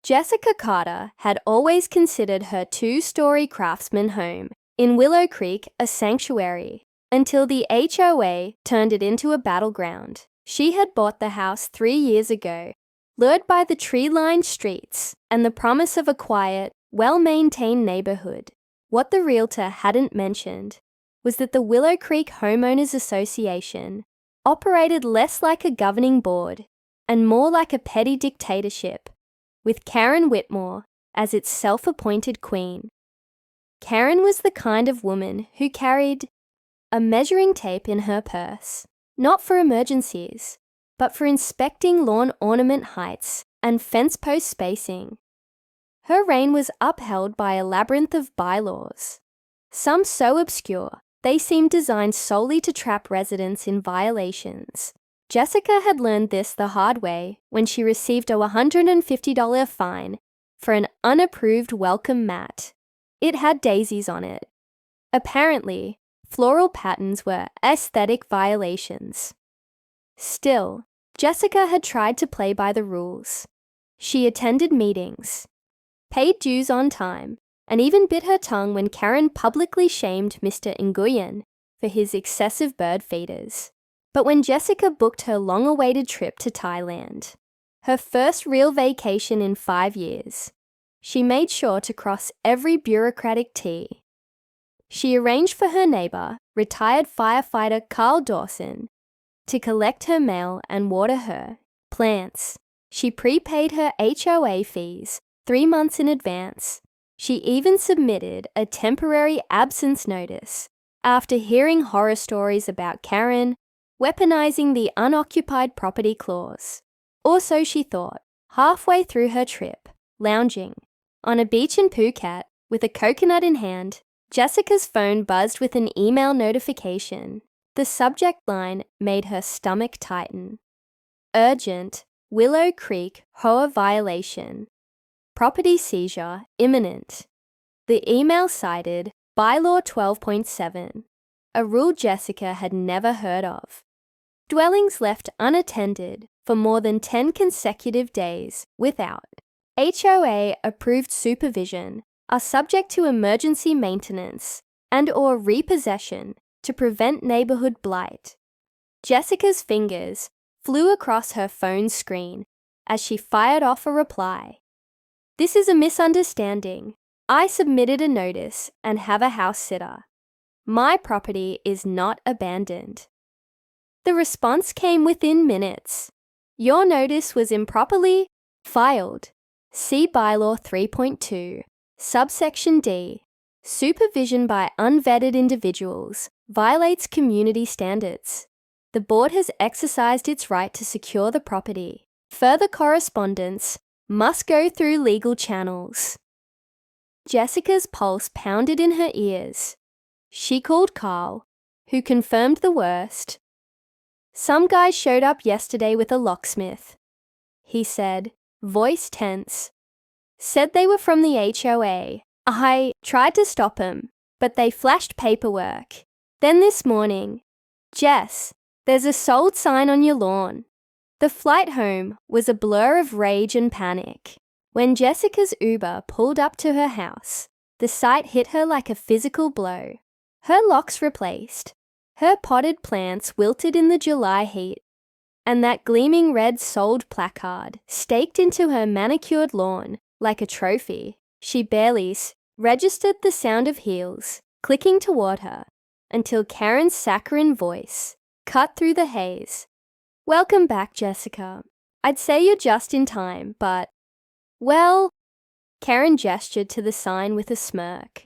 Jessica Carter had always considered her two-story craftsman home in Willow Creek a sanctuary until the HOA turned it into a battleground. She had bought the house 3 years ago, lured by the tree-lined streets and the promise of a quiet, well-maintained neighborhood. What the realtor hadn't mentioned was that the Willow Creek Homeowners Association operated less like a governing board and more like a petty dictatorship, with Karen Whitmore as its self-appointed queen. Karen was the kind of woman who carried a measuring tape in her purse, not for emergencies, but for inspecting lawn ornament heights and fence post spacing. Her reign was upheld by a labyrinth of bylaws, some so obscure they seemed designed solely to trap residents in violations. Jessica had learned this the hard way when she received a $150 fine for an unapproved welcome mat. It had daisies on it. Apparently, floral patterns were aesthetic violations. Still, Jessica had tried to play by the rules. She attended meetings, paid dues on time, and even bit her tongue when Karen publicly shamed Mr. Nguyen for his excessive bird feeders. But when Jessica booked her long-awaited trip to Thailand, her first real vacation in 5 years, she made sure to cross every bureaucratic T. She arranged for her neighbor, retired firefighter Carl Dawson, to collect her mail and water her plants. She prepaid her HOA fees 3 months in advance. She even submitted a temporary absence notice after hearing horror stories about Karen weaponizing the unoccupied property clause. Or so she thought, halfway through her trip, lounging on a beach in Phuket with a coconut in hand, Jessica's phone buzzed with an email notification. The subject line made her stomach tighten. Urgent, Willow Creek HOA violation. Property seizure imminent. The email cited Bylaw 12.7, a rule Jessica had never heard of. Dwellings left unattended for more than 10 consecutive days without HOA-approved supervision are subject to emergency maintenance and/or repossession to prevent neighborhood blight. Jessica's fingers flew across her phone screen as she fired off a reply. This is a misunderstanding. I submitted a notice and have a house sitter. My property is not abandoned. The response came within minutes. Your notice was improperly filed. See Bylaw 3.2, subsection D. Supervision by unvetted individuals violates community standards. The board has exercised its right to secure the property. Further correspondence must go through legal channels. Jessica's pulse pounded in her ears. She called Carl, who confirmed the worst. Some guy showed up yesterday with a locksmith, he said, voice tense. Said they were from the HOA. I tried to stop 'em, but they flashed paperwork. Then this morning, Jess, there's a sold sign on your lawn. The flight home was a blur of rage and panic. When Jessica's Uber pulled up to her house, the sight hit her like a physical blow. Her locks replaced, her potted plants wilted in the July heat, and that gleaming red sold placard staked into her manicured lawn like a trophy. She barely registered the sound of heels clicking toward her until Karen's saccharine voice cut through the haze. Welcome back, Jessica. I'd say you're just in time, but... Well, Karen gestured to the sign with a smirk.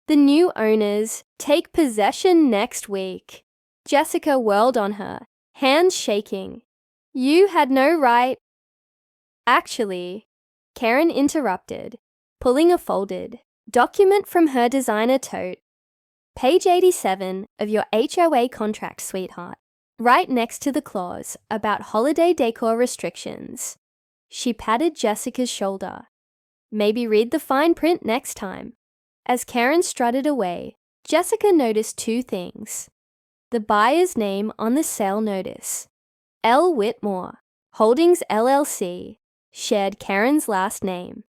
The new owners take possession next week. Jessica whirled on her, hands shaking. You had no right. Actually, Karen interrupted, pulling a folded document from her designer tote. Page 87 of your HOA contract, sweetheart. Right next to the clause about holiday decor restrictions. She patted Jessica's shoulder. Maybe read the fine print next time. As Karen strutted away, Jessica noticed 2 things. The buyer's name on the sale notice. L. Whitmore, Holdings LLC, shared Karen's last name.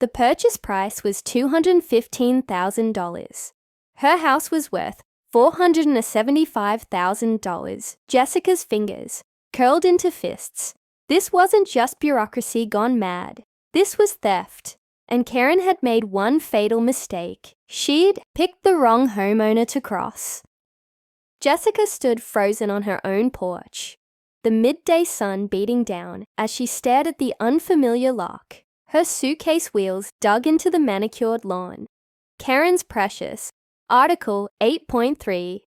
The purchase price was $215,000. Her house was worth $475,000. Jessica's fingers curled into fists. This wasn't just bureaucracy gone mad. This was theft. And Karen had made one fatal mistake. She'd picked the wrong homeowner to cross. Jessica stood frozen on her own porch, the midday sun beating down as she stared at the unfamiliar lock. Her suitcase wheels dug into the manicured lawn. Karen's precious Article 8.3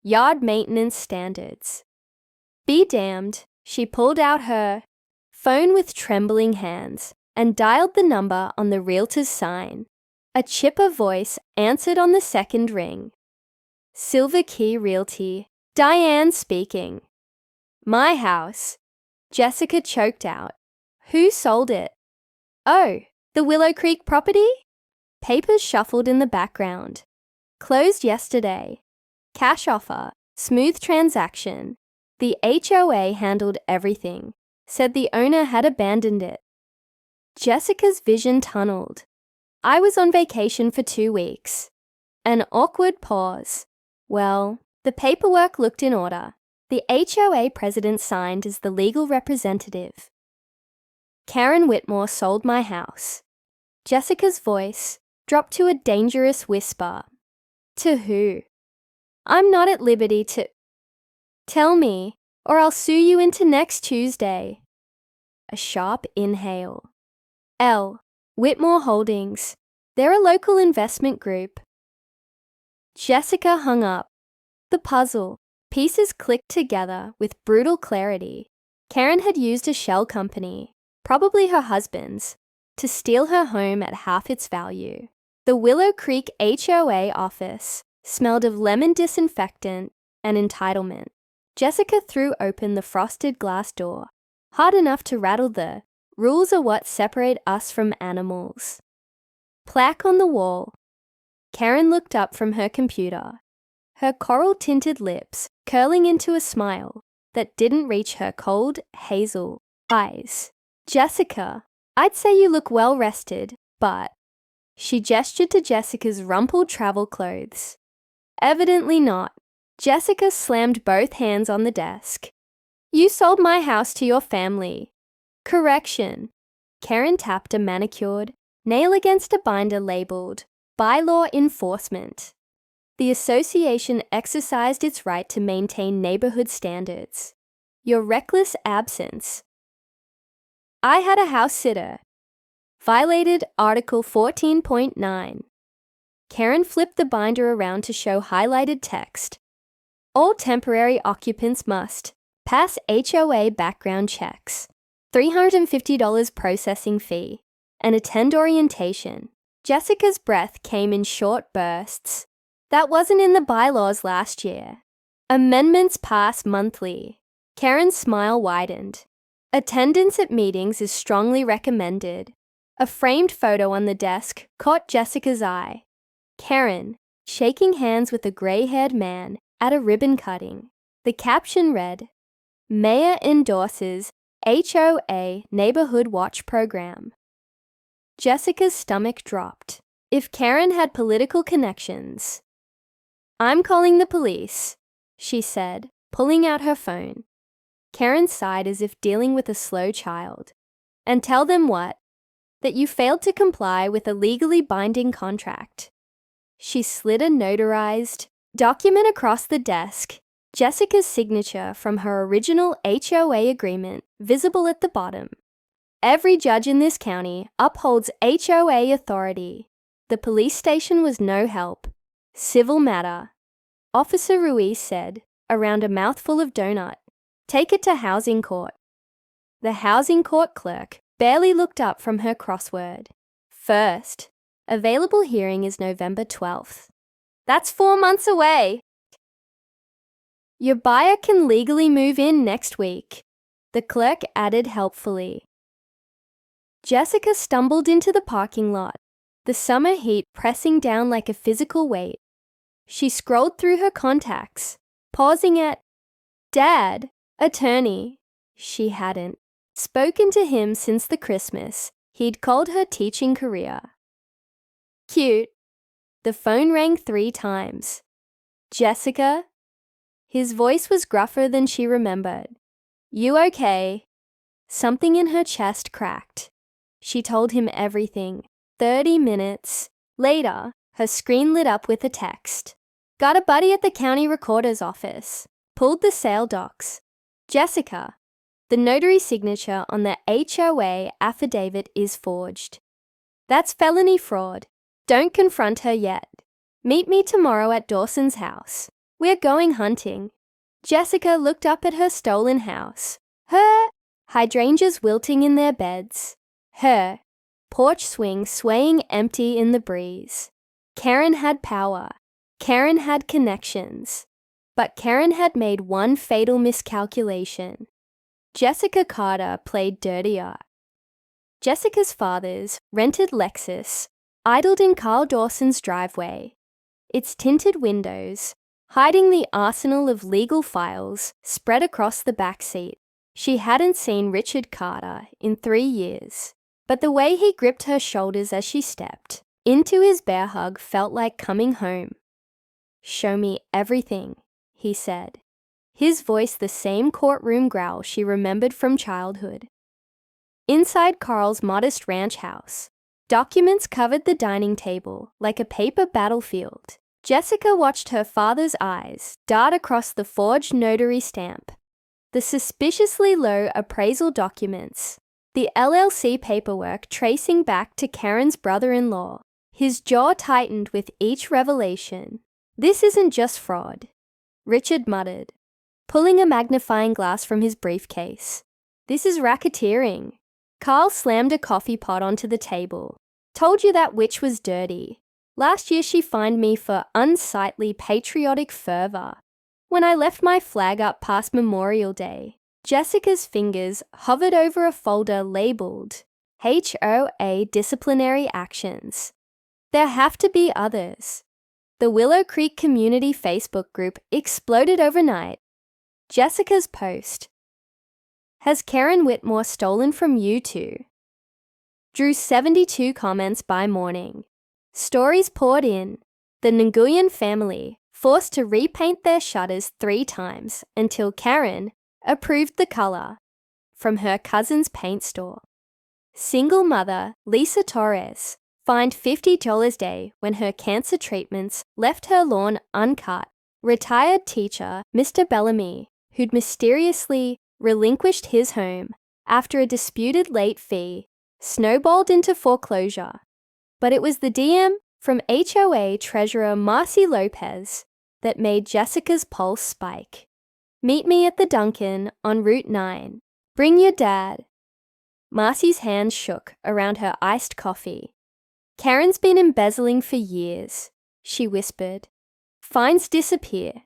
Yard Maintenance Standards. Be damned, she pulled out her phone with trembling hands and dialed the number on the realtor's sign. A chipper voice answered on the second ring. Silver Key Realty, Diane speaking. My house. Jessica choked out. Who sold it? Oh, the Willow Creek property? Papers shuffled in the background. Closed yesterday. Cash offer. Smooth transaction. The HOA handled everything. Said the owner had abandoned it. Jessica's vision tunneled. I was on vacation for 2 weeks. An awkward pause. Well, the paperwork looked in order. The HOA president signed as the legal representative. Karen Whitmore sold my house. Jessica's voice dropped to a dangerous whisper. To who? I'm not at liberty to... Tell me, or I'll sue you into next Tuesday. A sharp inhale. L. Whitmore Holdings. They're a local investment group. Jessica hung up. The puzzle. Pieces clicked together with brutal clarity. Karen had used a shell company, probably her husband's, to steal her home at half its value. The Willow Creek HOA office smelled of lemon disinfectant and entitlement. Jessica threw open the frosted glass door, hard enough to rattle the rules are what separate us from animals. Plaque on the wall. Karen looked up from her computer, her coral-tinted lips curling into a smile that didn't reach her cold, hazel eyes. Jessica, I'd say you look well rested, but... She gestured to Jessica's rumpled travel clothes. Evidently not. Jessica slammed both hands on the desk. You sold my house to your family. Correction. Karen tapped a manicured nail against a binder labeled Bylaw Enforcement. The association exercised its right to maintain neighborhood standards. Your reckless absence. I had a house sitter. Violated Article 14.9. Karen flipped the binder around to show highlighted text. All temporary occupants must pass HOA background checks. $350 processing fee, and attend orientation. Jessica's breath came in short bursts. That wasn't in the bylaws last year. Amendments pass monthly. Karen's smile widened. Attendance at meetings is strongly recommended. A framed photo on the desk caught Jessica's eye. Karen, shaking hands with a gray-haired man at a ribbon cutting. The caption read, Mayor endorses HOA Neighborhood Watch Program. Jessica's stomach dropped. If Karen had political connections. I'm calling the police, she said, pulling out her phone. Karen sighed as if dealing with a slow child. And tell them what? That you failed to comply with a legally binding contract. She slid a notarized document across the desk, Jessica's signature from her original HOA agreement visible at the bottom. Every judge in this county upholds HOA authority. The police station was no help. Civil matter. Officer Ruiz said, around a mouthful of donut. Take it to housing court. The housing court clerk barely looked up from her crossword. First, available hearing is November 12th. That's 4 months away. Your buyer can legally move in next week, the clerk added helpfully. Jessica stumbled into the parking lot, the summer heat pressing down like a physical weight. She scrolled through her contacts, pausing at Dad, attorney. She hadn't spoken to him since the Christmas He'd called her teaching career. Cute. The phone rang 3 times. Jessica? His voice was gruffer than she remembered. You okay? Something in her chest cracked. She told him everything. 30 minutes later, her screen lit up with a text. Got a buddy at the county recorder's office. Pulled the sale docs. Jessica. The notary signature on the HOA affidavit is forged. That's felony fraud. Don't confront her yet. Meet me tomorrow at Dawson's house. We're going hunting. Jessica looked up at her stolen house. Her hydrangeas wilting in their beds. Her porch swing swaying empty in the breeze. Karen had power. Karen had connections. But Karen had made one fatal miscalculation. Jessica Carter played dirtier. Jessica's father's rented Lexus idled in Carl Dawson's driveway. Its tinted windows, hiding the arsenal of legal files, spread across the back seat. She hadn't seen Richard Carter in 3 years, but the way he gripped her shoulders as she stepped into his bear hug felt like coming home. Show me everything, he said. His voice the same courtroom growl she remembered from childhood. Inside Carl's modest ranch house, documents covered the dining table like a paper battlefield. Jessica watched her father's eyes dart across the forged notary stamp, the suspiciously low appraisal documents, the LLC paperwork tracing back to Karen's brother-in-law. His jaw tightened with each revelation. This isn't just fraud, Richard muttered, pulling a magnifying glass from his briefcase. This is racketeering. Carl slammed a coffee pot onto the table. Told you that witch was dirty. Last year she fined me for unsightly patriotic fervor. When I left my flag up past Memorial Day, Jessica's fingers hovered over a folder labeled HOA Disciplinary Actions. There have to be others. The Willow Creek Community Facebook group exploded overnight. Jessica's post. Has Karen Whitmore stolen from you too? Drew 72 comments by morning. Stories poured in. The Nguyen family forced to repaint their shutters 3 times until Karen approved the color from her cousin's paint store. Single mother Lisa Torres fined $50 day when her cancer treatments left her lawn uncut. Retired teacher Mr. Bellamy, who'd mysteriously relinquished his home after a disputed late fee, snowballed into foreclosure. But it was the DM from HOA Treasurer Marcy Lopez that made Jessica's pulse spike. Meet me at the Dunkin' on Route 9. Bring your dad. Marcy's hands shook around her iced coffee. Karen's been embezzling for years, she whispered. Fines disappear.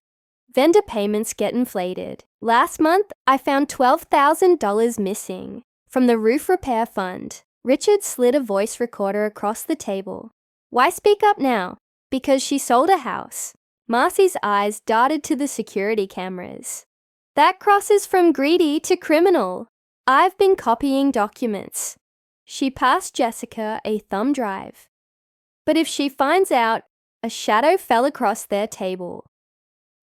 Vendor payments get inflated. Last month, I found $12,000 missing from the roof repair fund. Richard slid a voice recorder across the table. Why speak up now? Because she sold a house. Marcy's eyes darted to the security cameras. That crosses from greedy to criminal. I've been copying documents. She passed Jessica a thumb drive. But if she finds out, a shadow fell across their table.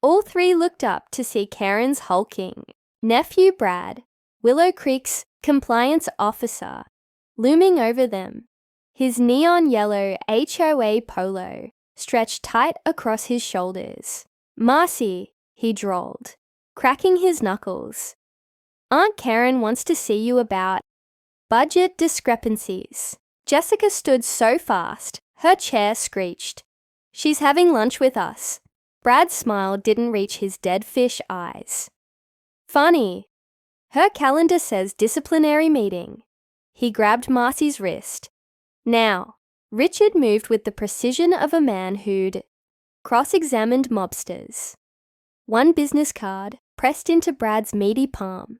All 3 looked up to see Karen's hulking nephew Brad, Willow Creek's compliance officer, looming over them. His neon yellow HOA polo stretched tight across his shoulders. Marcy, he drawled, cracking his knuckles. Aunt Karen wants to see you about budget discrepancies. Jessica stood so fast, her chair screeched. She's having lunch with us. Brad's smile didn't reach his dead fish eyes. Funny. Her calendar says disciplinary meeting. He grabbed Marcy's wrist. Now, Richard moved with the precision of a man who'd cross-examined mobsters. 1 business card pressed into Brad's meaty palm.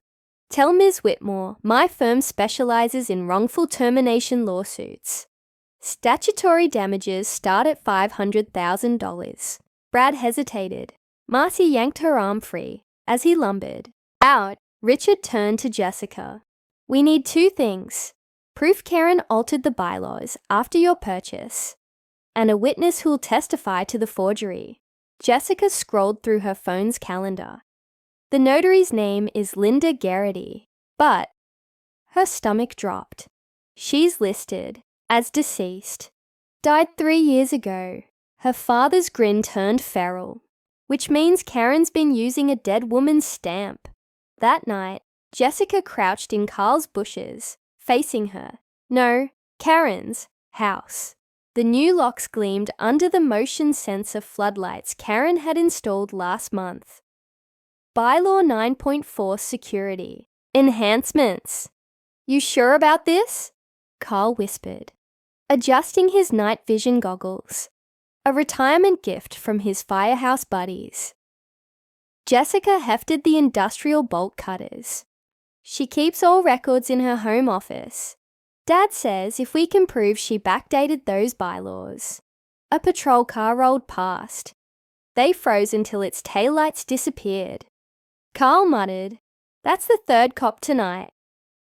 Tell Ms. Whitmore my firm specializes in wrongful termination lawsuits. Statutory damages start at $500,000. Brad hesitated. Marcy yanked her arm free. As he lumbered out, Richard turned to Jessica. We need 2 things. proof Karen altered the bylaws after your purchase, and a witness who'll testify to the forgery. Jessica scrolled through her phone's calendar. The notary's name is Linda Garrity, but her stomach dropped. She's listed as deceased. Died 3 years ago. Her father's grin turned feral, which means Karen's been using a dead woman's stamp. That night, Jessica crouched in Carl's bushes, facing her. No, Karen's house. The new locks gleamed under the motion sensor floodlights Karen had installed last month. Bylaw 9.4 Security. Enhancements. You sure about this? Carl whispered, adjusting his night vision goggles. A retirement gift from his firehouse buddies. Jessica hefted the industrial bolt cutters. She keeps all records in her home office. Dad says if we can prove she backdated those bylaws. A patrol car rolled past. They froze until its taillights disappeared. Carl muttered, "That's the third cop tonight.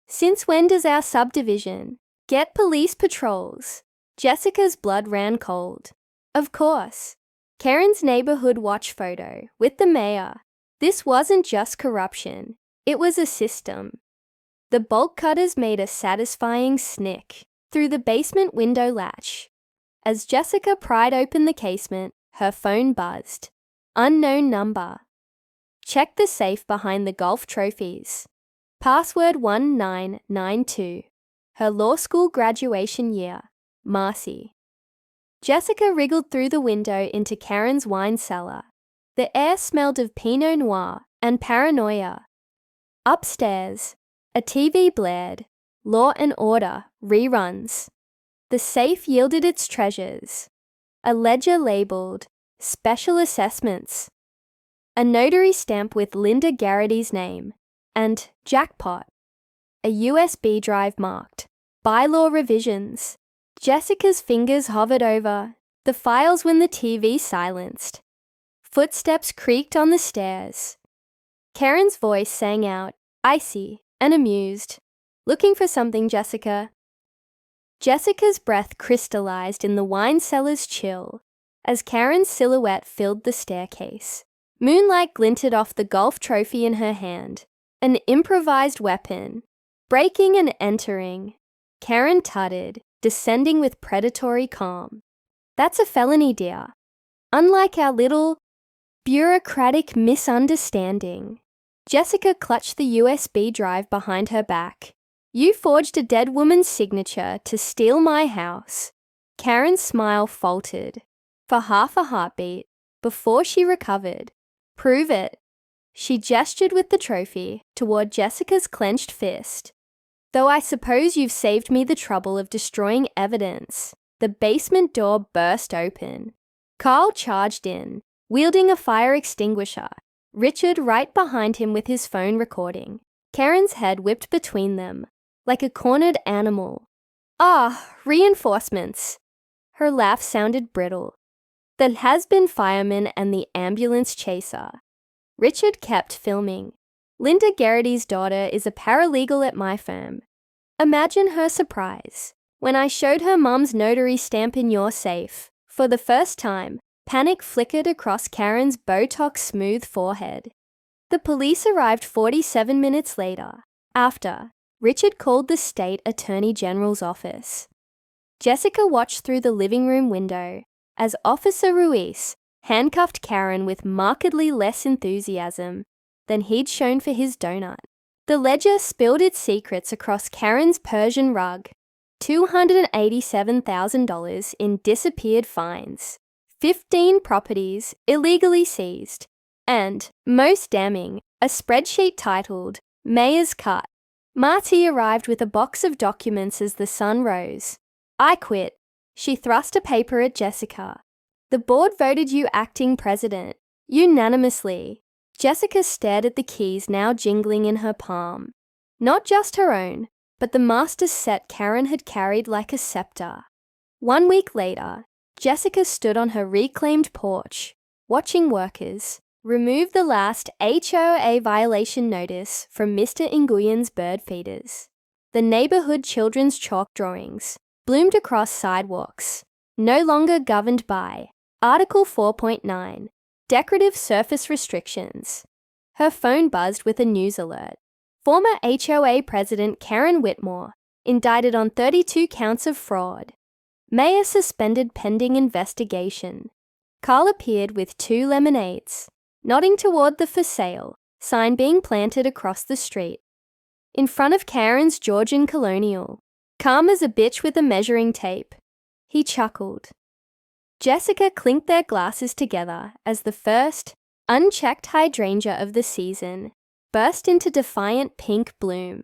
Since when does our subdivision get police patrols?" Jessica's blood ran cold. Of course. Karen's neighborhood watch photo with the mayor. This wasn't just corruption. It was a system. The bolt cutters made a satisfying snick through the basement window latch. As Jessica pried open the casement, her phone buzzed. Unknown number. Check the safe behind the golf trophies. Password 1992. Her law school graduation year. Marcy. Jessica wriggled through the window into Karen's wine cellar. The air smelled of Pinot Noir and paranoia. Upstairs, a TV blared. Law and Order reruns. The safe yielded its treasures. A ledger labeled Special Assessments. A notary stamp with Linda Garrity's name. And Jackpot. A USB drive marked Bylaw Revisions. Jessica's fingers hovered over the files when the TV silenced. Footsteps creaked on the stairs. Karen's voice sang out, icy and amused. Looking for something, Jessica? Jessica's breath crystallized in the wine cellar's chill as Karen's silhouette filled the staircase. Moonlight glinted off the golf trophy in her hand, an improvised weapon. Breaking and entering. Karen tutted, descending with predatory calm. That's a felony, dear. Unlike our little bureaucratic misunderstanding. Jessica clutched the USB drive behind her back. You forged a dead woman's signature to steal my house. Karen's smile faltered for half a heartbeat before she recovered. Prove it. She gestured with the trophy toward Jessica's clenched fist. Though I suppose you've saved me the trouble of destroying evidence. The basement door burst open. Carl charged in, wielding a fire extinguisher. Richard right behind him with his phone recording. Karen's head whipped between them, like a cornered animal. Ah, reinforcements. Her laugh sounded brittle. The has-been fireman and the ambulance chaser. Richard kept filming. Linda Garrity's daughter is a paralegal at my firm. Imagine her surprise when I showed her mum's notary stamp in your safe. For the first time, panic flickered across Karen's Botox-smooth forehead. The police arrived 47 minutes later, after Richard called the state attorney general's office. Jessica watched through the living room window as Officer Ruiz handcuffed Karen with markedly less enthusiasm than he'd shown for his donut. The ledger spilled its secrets across Karen's Persian rug. $287,000 in disappeared fines, 15 properties illegally seized, and, most damning, a spreadsheet titled Mayor's Cut. Marty arrived with a box of documents as the sun rose. I quit. She thrust a paper at Jessica. The board voted you acting president, unanimously. Jessica stared at the keys now jingling in her palm. Not just her own, but the master's set Karen had carried like a scepter. 1 week later, Jessica stood on her reclaimed porch, watching workers remove the last HOA violation notice from Mr. Nguyen's bird feeders. The neighborhood children's chalk drawings bloomed across sidewalks, no longer governed by Article 4.9, Decorative Surface Restrictions. Her phone buzzed with a news alert. Former HOA President Karen Whitmore indicted on 32 counts of fraud. Mayor suspended pending investigation. Carl appeared with 2 lemonades, nodding toward the for sale sign being planted across the street. In front of Karen's Georgian Colonial, calm as a bitch with a measuring tape. He chuckled. Jessica clinked their glasses together as the first, unchecked hydrangea of the season burst into defiant pink bloom.